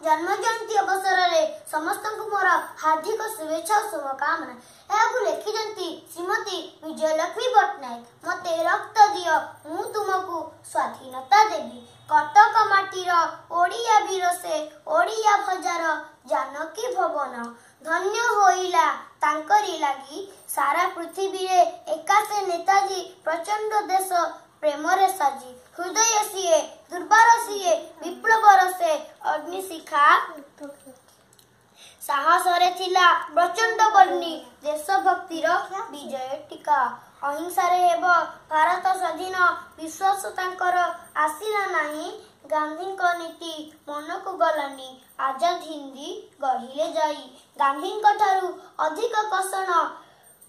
जन्म जयंती अवसर में समस्त मोर हार्दिक शुभेच्छा और शुभकामना। यह लिखिं श्रीमती विजयलक्ष्मी पट्टनायक। मते रक्त दियो मु तुमको स्वाधीनता देवी। कटक माटीर ओडिया वीर से ओडिया भजार जानकी भवन। धन्य होइला तांकरी लागी सारा पृथ्वी रे एकासे नेताजी प्रचंड देश प्रेम रे साजी। हृदय सीए दुर्बार सीए विप्लवर से अग्निशिखा साहस रे थिला प्रचंड बर्णी देशभक्तिर विजय टीका। अहिंसा रे हेब भारत स्वाधीन विश्वास तांकर आसिला नाही। गांधी को नीति मन को गलानी आजाद हिंदी गढ़िले जाई। गांधी को ठारू अधिक कषण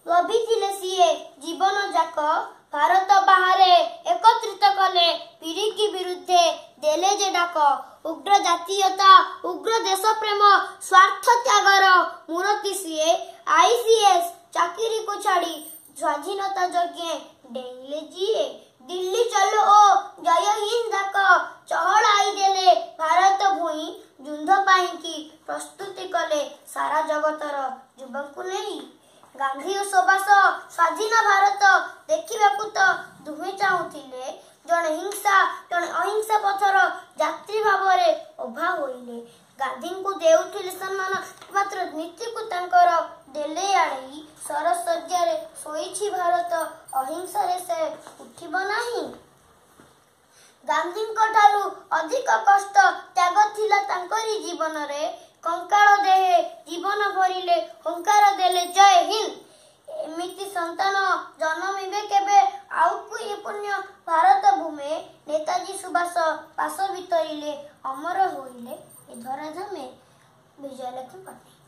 लभिथिले सीए जीवन जाक। भारत बाहरे एकत्रित कले पीढ़ी की विरुद्धे देले जे डाक। उग्र जातीयता उग्र देश प्रेम स्वार्थ त्यागर मूर्ति सीए। आईसीएस चाकरी को छाड़ी स्वाधीनता यज्ञ डेले जिए। दिल्ली चलो ओ जय हिंद डाक चहड़ाई देले भारत भूई। युद्ध पाई की प्रस्तुति कले सारा जगतर युवक नहीं। गांधी और सुभाष स्वाधीन भारत देखा तो दुहे चाहूले। जड़े हिंसा जड़े अहिंसा पथर यात्री भाव में उभा होइले। गांधी को देउथिले सम्मान मात्र नीति को तांकर देले आड़े। सरसज्जा रे सोईछि भारत अहिंसा रे से उठिब नाही। गांधी को ठारू अधिक कष्ट त्याग थिला तांकरी जीवन रे। कंकाल देहे जीवन भरिले हंकार देले जय हिंद। एमिति संतान जन्मिबे केबे आउ कोई पुण्य भारत भूमि। नेताजी सुभाष पास भितरिले अमर होइले ए धराधामे। विजयलक्ष्मी पट्टनायक।